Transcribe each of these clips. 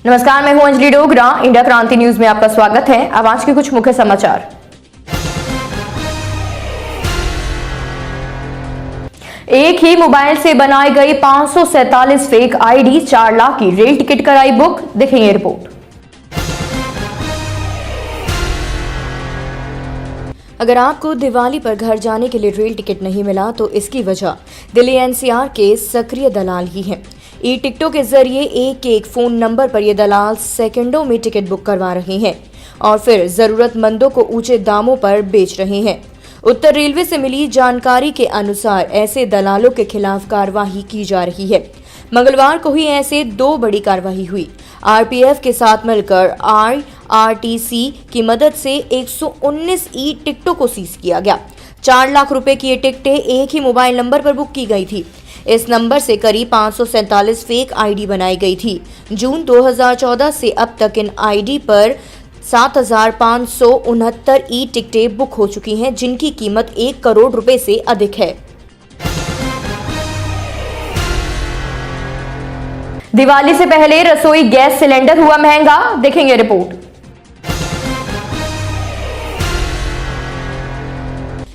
नमस्कार, मैं हूं अंजलि डोगरा। इंडिया क्रांति न्यूज में आपका स्वागत है। अब आज के कुछ मुख्य समाचार। एक ही मोबाइल से बनाई गई 547 फेक आईडी, 4 लाख की रेल टिकट कराई बुक। देखेंगे रिपोर्ट। अगर आपको दिवाली पर घर जाने के लिए रेल टिकट नहीं मिला तो इसकी वजह दिल्ली एनसीआर के सक्रिय दलाल ही हैं। ई टिकटों के जरिए एक फोन नंबर पर ये दलाल सेकंडों में टिकट बुक करवा रहे हैं और फिर जरूरतमंदों को ऊंचे दामों पर बेच रहे हैं। उत्तर रेलवे से मिली जानकारी के अनुसार ऐसे दलालों के खिलाफ कार्रवाई की जा रही है। मंगलवार को ही ऐसे 2 बड़ी कार्रवाई हुई। आरपीएफ के साथ मिलकर आरटीसी की मदद से 119 ई टिकटों को सीज किया गया। 4 लाख रुपए की ये टिकटें एक ही मोबाइल नंबर पर बुक की गई थी। इस नंबर से करीब 547 फेक आईडी बनाई गई थी। जून 2014 से अब तक इन आईडी पर 7,569 ई टिकटें बुक हो चुकी हैं, जिनकी कीमत 1 करोड़ रुपए से अधिक है। दिवाली से पहले रसोई गैस सिलेंडर हुआ महंगा। देखेंगे रिपोर्ट।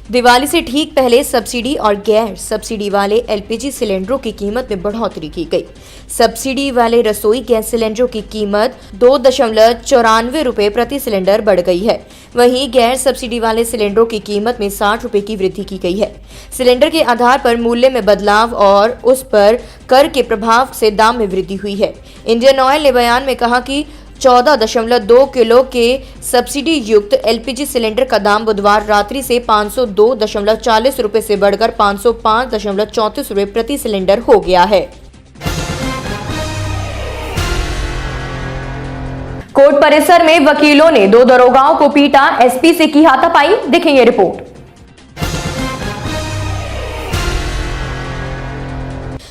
दिवाली से ठीक पहले सब्सिडी और गैर सब्सिडी वाले एलपीजी सिलेंडरों की कीमत में बढ़ोतरी की गई। सब्सिडी वाले रसोई गैस सिलेंडरों की कीमत 2.94 रुपए प्रति सिलेंडर बढ़ गई है। वहीं गैर सब्सिडी वाले सिलेंडरों की कीमत में 60 रुपए की वृद्धि की गई है। सिलेंडर के आधार पर मूल्य में बदलाव और उस पर कर के प्रभाव से दाम में वृद्धि हुई है। इंडियन ऑयल ने बयान में कहा कि 14.2 किलो के सब्सिडी युक्त एलपीजी सिलेंडर का दाम बुधवार रात्रि से 502.40 रुपए से बढ़कर 505.34 रुपए प्रति सिलेंडर हो गया है। कोर्ट परिसर में वकीलों ने 2 दरोगाओं को पीटा, एसपी से की हाथापाई। देखेंगे रिपोर्ट।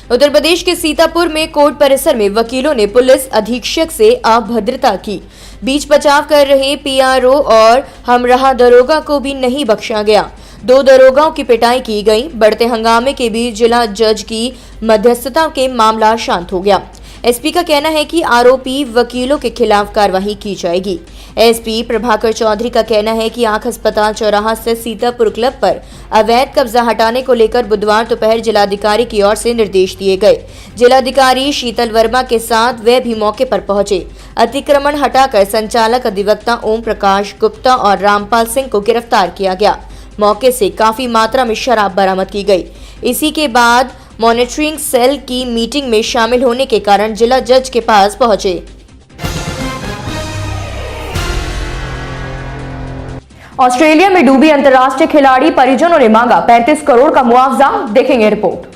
उत्तर प्रदेश के सीतापुर में कोर्ट परिसर में वकीलों ने पुलिस अधीक्षक से अभद्रता की। बीच बचाव कर रहे पीआरओ और हमराह दरोगा को भी नहीं बख्शा गया। 2 दरोगाओं की पिटाई की गई। बढ़ते हंगामे के बीच जिला जज की मध्यस्थता के मामला शांत हो गया। एसपी का कहना है कि आरोपी वकीलों के खिलाफ कार्रवाई की जाएगी। एसपी प्रभाकर चौधरी का कहना है कि आंख अस्पताल चौराहा से सीतापुर क्लब पर अवैध कब्जा हटाने को लेकर बुधवार दोपहर जिलाधिकारी की ओर से निर्देश दिए गए। जिलाधिकारी शीतल वर्मा के साथ वे भी मौके पर पहुंचे। अतिक्रमण हटाकर संचालक अधिवक्ता ओम प्रकाश गुप्ता और रामपाल सिंह को गिरफ्तार किया गया। मौके से काफी मात्रा में शराब बरामद की गई। इसी के बाद मॉनिटरिंग सेल की मीटिंग में शामिल होने के कारण जिला जज के पास पहुंचे। ऑस्ट्रेलिया में डूबी अंतर्राष्ट्रीय खिलाड़ी परिजनों ने मांगा 35 करोड़ का मुआवजा। देखेंगे रिपोर्ट।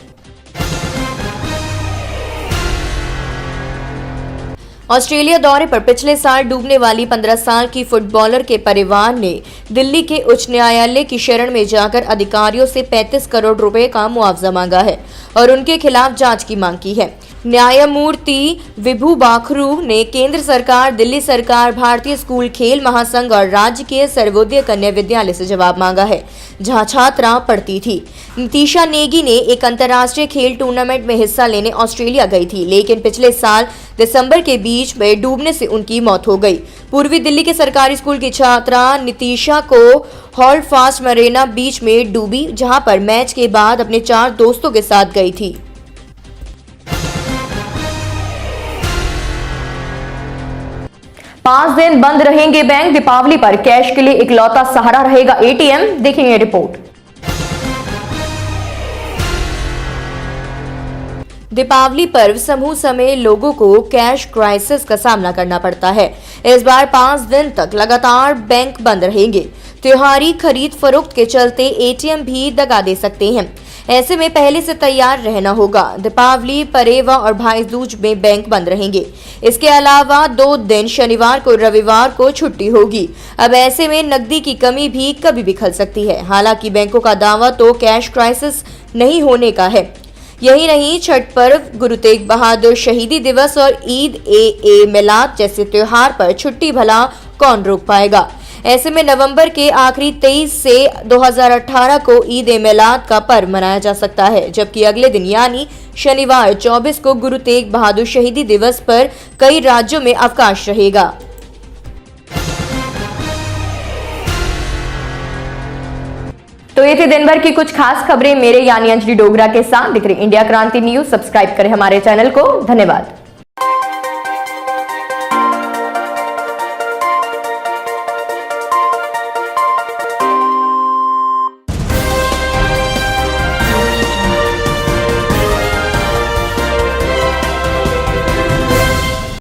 ऑस्ट्रेलिया दौरे पर पिछले साल डूबने वाली 15 साल की फुटबॉलर के परिवार ने दिल्ली के उच्च न्यायालय की शरण में जाकर अधिकारियों से 35 करोड़ रुपए का मुआवजा मांगा है और उनके खिलाफ जांच की मांग की है। न्यायमूर्ति विभू बाखरू ने केंद्र सरकार, दिल्ली सरकार, भारतीय स्कूल खेल महासंघ और राज्य के सर्वोदय कन्या विद्यालय से जवाब मांगा है, जहां छात्रा पढ़ती थी। नितिशा नेगी ने एक अंतर्राष्ट्रीय खेल टूर्नामेंट में हिस्सा लेने ऑस्ट्रेलिया गई थी, लेकिन पिछले साल दिसंबर के बीच में डूबने से उनकी मौत हो गई। पूर्वी दिल्ली के सरकारी स्कूल की छात्रा नितिशा को हॉल्डफास्ट मरीना बीच में डूबी, जहां पर मैच के बाद अपने 4 दोस्तों के साथ गई थी। पांच दिन बंद रहेंगे बैंक। दीपावली पर कैश के लिए इकलौता सहारा रहेगा एटीएम। देखेंगे रिपोर्ट। दीपावली पर्व समूह समय लोगों को कैश क्राइसिस का सामना करना पड़ता है। इस बार 5 दिन तक लगातार बैंक बंद रहेंगे। त्योहारी खरीद फरोख्त के चलते एटीएम भी दगा दे सकते हैं। ऐसे में पहले से तैयार रहना होगा। दीपावली, परेवा और भाई दूज में बैंक बंद रहेंगे। इसके अलावा 2 दिन शनिवार को, रविवार को छुट्टी होगी। अब ऐसे में नकदी की कमी भी कभी भी खल सकती है। हालांकि बैंकों का दावा तो कैश क्राइसिस नहीं होने का है। यही नहीं, छठ पर्व, गुरु तेग बहादुर शहीदी दिवस और ईद ए मिलाद जैसे त्योहार पर छुट्टी भला कौन रोक पाएगा। ऐसे में नवंबर के आखिरी 23 से 2018 को ईद ए मिलाद का पर्व मनाया जा सकता है, जबकि अगले दिन यानी शनिवार 24 को गुरु तेग बहादुर शहीदी दिवस पर कई राज्यों में अवकाश रहेगा। तो ये थी दिन भर की कुछ खास खबरें मेरे यानी अंजलि डोगरा के साथ। दिख रही इंडिया क्रांति न्यूज, सब्सक्राइब करें हमारे चैनल को। धन्यवाद।